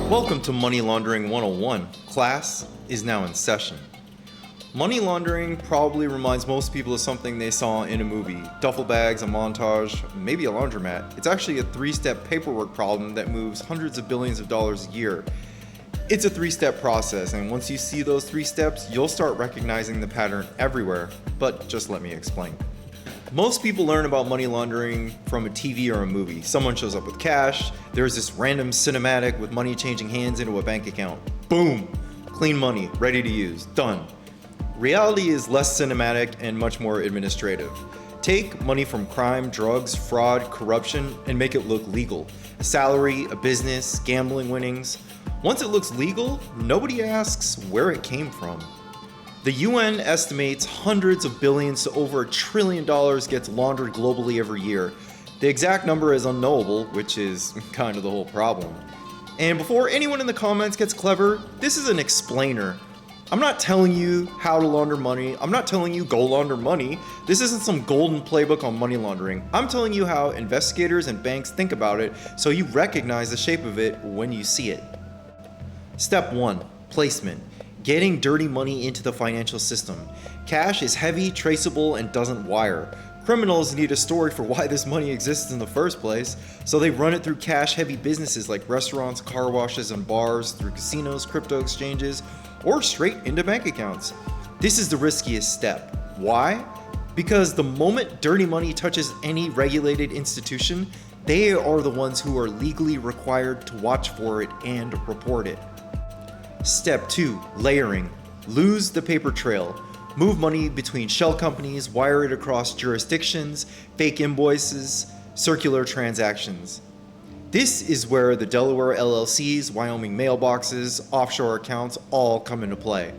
Welcome to Money Laundering 101. Class is now in session. Money laundering probably reminds most people of something they saw in a movie. Duffel bags, a montage, maybe a laundromat. It's actually a three-step paperwork problem that moves hundreds of billions of dollars a year. It's a three-step process, and once you see those three steps, you'll start recognizing the pattern everywhere. But just let me explain. Most people learn about money laundering from a TV or a movie. Someone shows up with cash, there's this random cinematic with money changing hands into a bank account. Boom! Clean money, ready to use, done. Reality is less cinematic and much more administrative. Take money from crime, drugs, fraud, corruption, and make it look legal. A salary, a business, gambling winnings. Once it looks legal, nobody asks where it came from. The UN estimates hundreds of billions to over $1 trillion gets laundered globally every year. The exact number is unknowable, which is kind of the whole problem. And before anyone in the comments gets clever, this is an explainer. I'm not telling you how to launder money. I'm not telling you go launder money. This isn't some golden playbook on money laundering. I'm telling you how investigators and banks think about it so you recognize the shape of it when you see it. Step 1. Placement. Getting dirty money into the financial system. Cash is heavy, traceable, and doesn't wire. Criminals need a story for why this money exists in the first place, so they run it through cash-heavy businesses like restaurants, car washes, and bars, through casinos, crypto exchanges, or straight into bank accounts. This is the riskiest step. Why? Because the moment dirty money touches any regulated institution, they are the ones who are legally required to watch for it and report it. Step 2. Layering. Lose the paper trail. Move money between shell companies, wire it across jurisdictions, fake invoices, circular transactions. This is where the Delaware LLCs, Wyoming mailboxes, offshore accounts all come into play.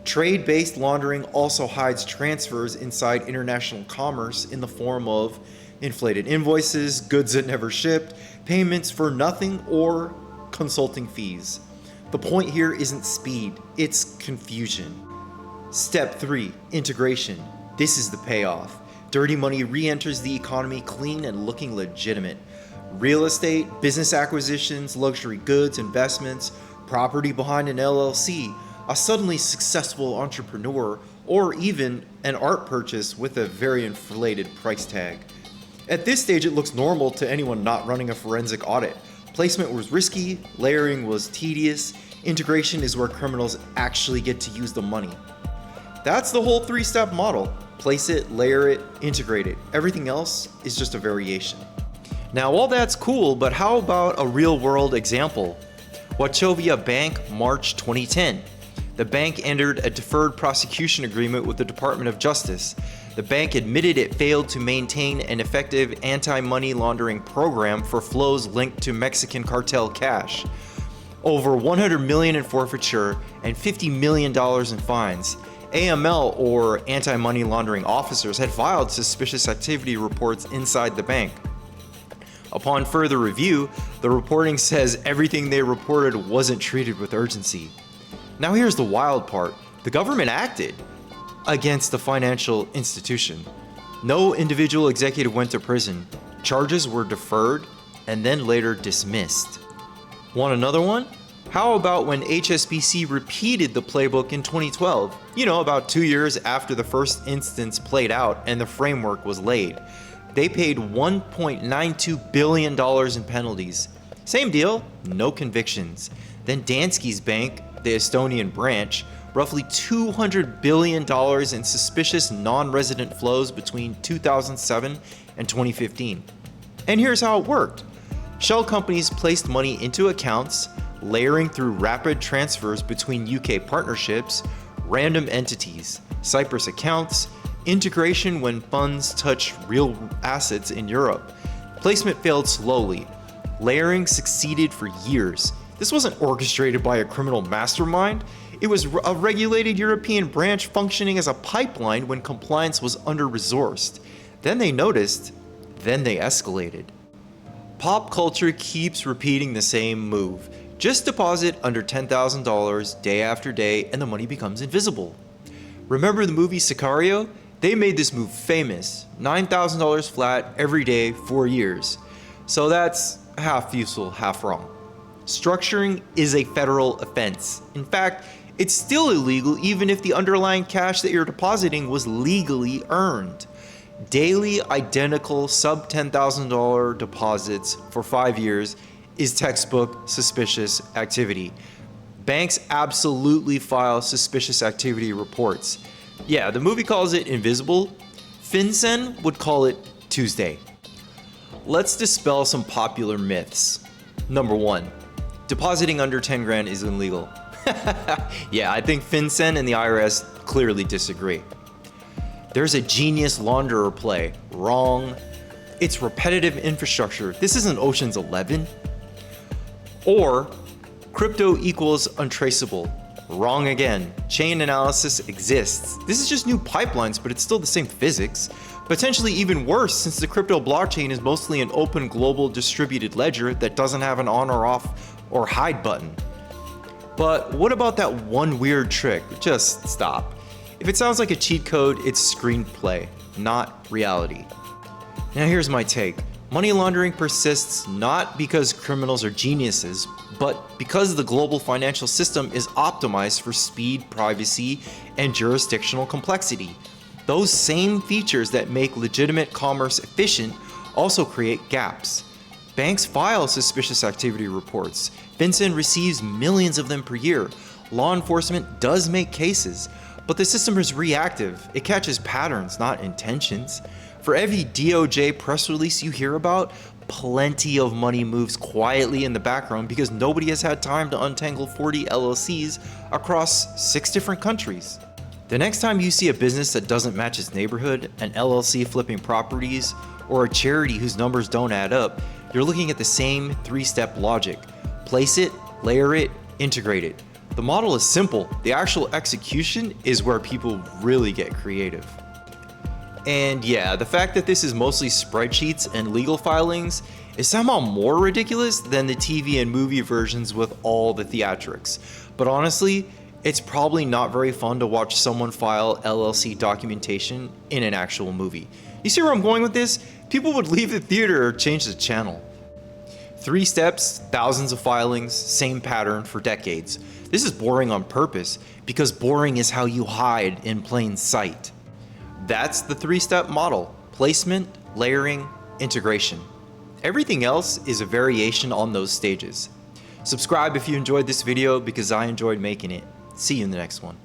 Trade-based laundering also hides transfers inside international commerce in the form of inflated invoices, goods that never shipped, payments for nothing, or consulting fees. The point here isn't speed, it's confusion. Step 3. Integration. This is the payoff. Dirty money re-enters the economy clean and looking legitimate. Real estate, business acquisitions, luxury goods, investments, property behind an LLC, a suddenly successful entrepreneur, or even an art purchase with a very inflated price tag. At this stage, it looks normal to anyone not running a forensic audit. Placement was risky, layering was tedious, integration is where criminals actually get to use the money. That's the whole three-step model. Place it, layer it, integrate it. Everything else is just a variation. Now all that's cool, but how about a real-world example? Wachovia Bank, March 2010. The bank entered a deferred prosecution agreement with the Department of Justice. The bank admitted it failed to maintain an effective anti-money laundering program for flows linked to Mexican cartel cash. Over $100 million in forfeiture and $50 million in fines. AML, or anti-money laundering officers, had filed suspicious activity reports inside the bank. Upon further review, the reporting says everything they reported wasn't treated with urgency. Now here's the wild part. The government acted against the financial institution. No individual executive went to prison. Charges were deferred and then later dismissed. Want another one? How about when HSBC repeated the playbook in 2012? About 2 years after the first instance played out and the framework was laid. They paid $1.92 billion in penalties. Same deal, no convictions. Then Danske's bank, the Estonian branch, roughly $200 billion in suspicious non-resident flows between 2007 and 2015. And here's how it worked. Shell companies placed money into accounts, layering through rapid transfers between UK partnerships, random entities, Cyprus accounts, integration when funds touch real assets in Europe. Placement failed slowly. Layering succeeded for years. This wasn't orchestrated by a criminal mastermind. It was a regulated European branch functioning as a pipeline when compliance was under-resourced. Then they noticed, then they escalated. Pop culture keeps repeating the same move. Just deposit under $10,000 day after day and the money becomes invisible. Remember the movie Sicario? They made this move famous. $9,000 flat every day, 4 years. So that's half useful, half wrong. Structuring is a federal offense. In fact, it's still illegal even if the underlying cash that you're depositing was legally earned. Daily identical sub $10,000 deposits for 5 years is textbook suspicious activity. Banks absolutely file suspicious activity reports. Yeah, the movie calls it invisible. FinCEN would call it Tuesday. Let's dispel some popular myths. Number 1, depositing under 10 grand is illegal. Yeah, I think FinCEN and the IRS clearly disagree. There's a genius launderer play. Wrong. It's repetitive infrastructure. This isn't Ocean's 11. Or crypto equals untraceable. Wrong again. Chain analysis exists. This is just new pipelines, but it's still the same physics. Potentially even worse, since the crypto blockchain is mostly an open global distributed ledger that doesn't have an on or off or hide button. But what about that one weird trick? Just stop. If it sounds like a cheat code, it's screenplay, not reality. Now here's my take. Money laundering persists not because criminals are geniuses, but because the global financial system is optimized for speed, privacy, and jurisdictional complexity. Those same features that make legitimate commerce efficient also create gaps. Banks file suspicious activity reports. FinCEN receives millions of them per year. Law enforcement does make cases, but the system is reactive. It catches patterns, not intentions. For every DOJ press release you hear about, plenty of money moves quietly in the background because nobody has had time to untangle 40 LLCs across 6 different countries. The next time you see a business that doesn't match its neighborhood, an LLC flipping properties, or a charity whose numbers don't add up, you're looking at the same 3-step logic. Place it, layer it, integrate it. The model is simple. The actual execution is where people really get creative. And yeah, the fact that this is mostly spreadsheets and legal filings is somehow more ridiculous than the TV and movie versions with all the theatrics. But honestly, it's probably not very fun to watch someone file LLC documentation in an actual movie. You see where I'm going with this? People would leave the theater or change the channel. 3 steps, thousands of filings, same pattern for decades. This is boring on purpose because boring is how you hide in plain sight. That's the 3-step model: placement, layering, integration. Everything else is a variation on those stages. Subscribe if you enjoyed this video because I enjoyed making it. See you in the next one.